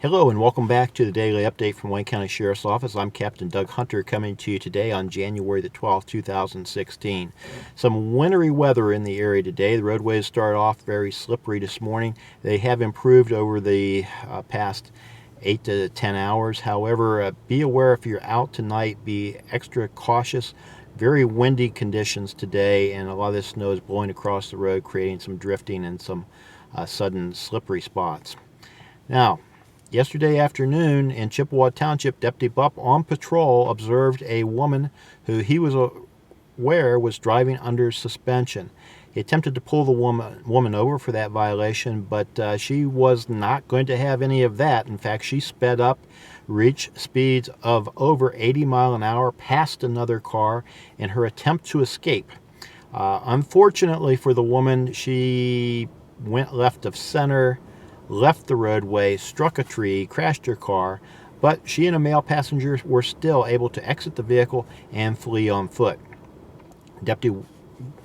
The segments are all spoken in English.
Hello and welcome back to the Daily Update from Wayne County Sheriff's Office. I'm Captain Doug Hunter coming to you today on January the 12th, 2016. Some wintry weather in the area today. The roadways started off very slippery this morning. They have improved over the past 8 to 10 hours. However, be aware if you're out tonight, be extra cautious. Very windy conditions today, and a lot of this snow is blowing across the road, creating some drifting and some sudden slippery spots. Now, yesterday afternoon in Chippewa Township, Deputy Bupp on patrol observed a woman who he was aware was driving under suspension. He attempted to pull the woman over for that violation, but she was not going to have any of that. In fact, she sped up, reached speeds of over 80 miles an hour past another car in her attempt to escape. Unfortunately for the woman, she went left of center, left the roadway, struck a tree, crashed her car, but she and a male passenger were still able to exit the vehicle and flee on foot. Deputy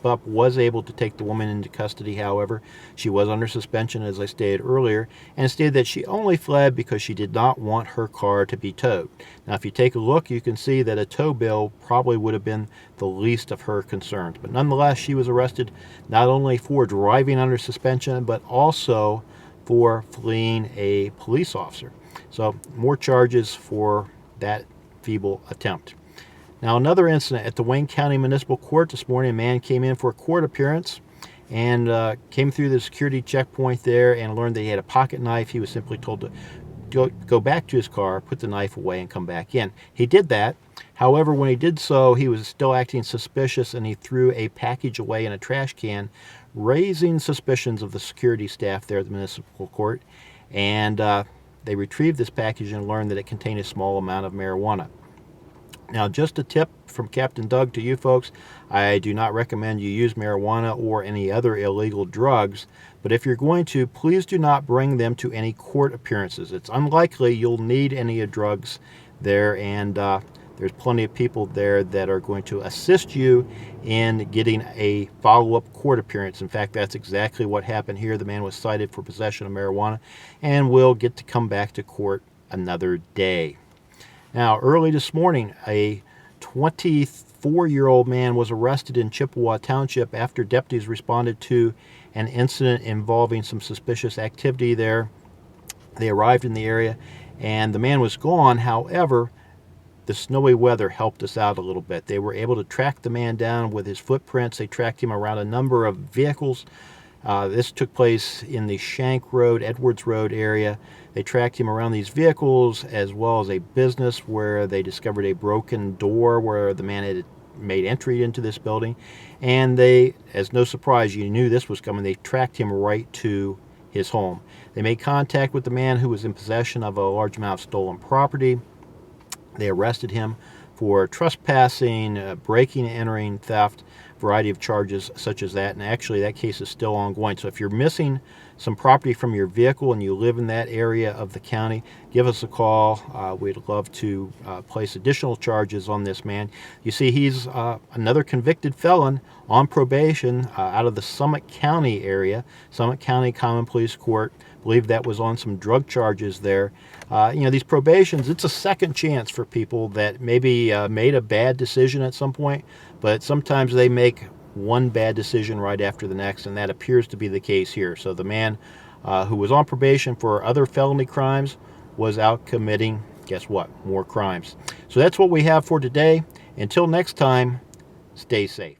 Bupp was able to take the woman into custody, however. She was under suspension, as I stated earlier, and stated that she only fled because she did not want her car to be towed. Now, if you take a look, you can see that a tow bill probably would have been the least of her concerns. But nonetheless, she was arrested not only for driving under suspension, but also for fleeing a police officer. So more charges for that feeble attempt. Now, another incident at the Wayne County Municipal Court this morning. A man came in for a court appearance and came through the security checkpoint there and learned that he had a pocket knife. He was simply told to go back to his car, put the knife away, and come back in. He did that. However, when he did so, he was still acting suspicious, and he threw a package away in a trash can, raising suspicions of the security staff there at the municipal court. And they retrieved this package and learned that it contained a small amount of marijuana. Now, just a tip from Captain Doug to you folks, I do not recommend you use marijuana or any other illegal drugs, but if you're going to, please do not bring them to any court appearances. It's unlikely you'll need any drugs there, and there's plenty of people there that are going to assist you in getting a follow-up court appearance. In fact, that's exactly what happened here. The man was cited for possession of marijuana and will get to come back to court another day. Now, early this morning, a 24-year-old man was arrested in Chippewa Township after deputies responded to an incident involving some suspicious activity there. They arrived in the area, and the man was gone. However, the snowy weather helped us out a little bit. They were able to track the man down with his footprints. They tracked him around a number of vehicles. This took place in the Shank Road, Edwards Road area. They tracked him around these vehicles as well as a business where they discovered a broken door where the man had made entry into this building. And they, as no surprise, you knew this was coming, they tracked him right to his home. They made contact with the man who was in possession of a large amount of stolen property. They arrested him for trespassing, breaking and entering, theft, variety of charges such as that. And actually, that case is still ongoing. So if you're missing some property from your vehicle and you live in that area of the county, give us a call. We'd love to place additional charges on this man. You see, he's another convicted felon on probation out of the Summit County area, Summit County Common Police Court. I believe that was on some drug charges there. These probations, it's a second chance for people that maybe made a bad decision at some point, but sometimes they make one bad decision right after the next, and that appears to be the case here. So the man who was on probation for other felony crimes was out committing, guess what, more crimes. So that's what we have for today. Until next time, stay safe.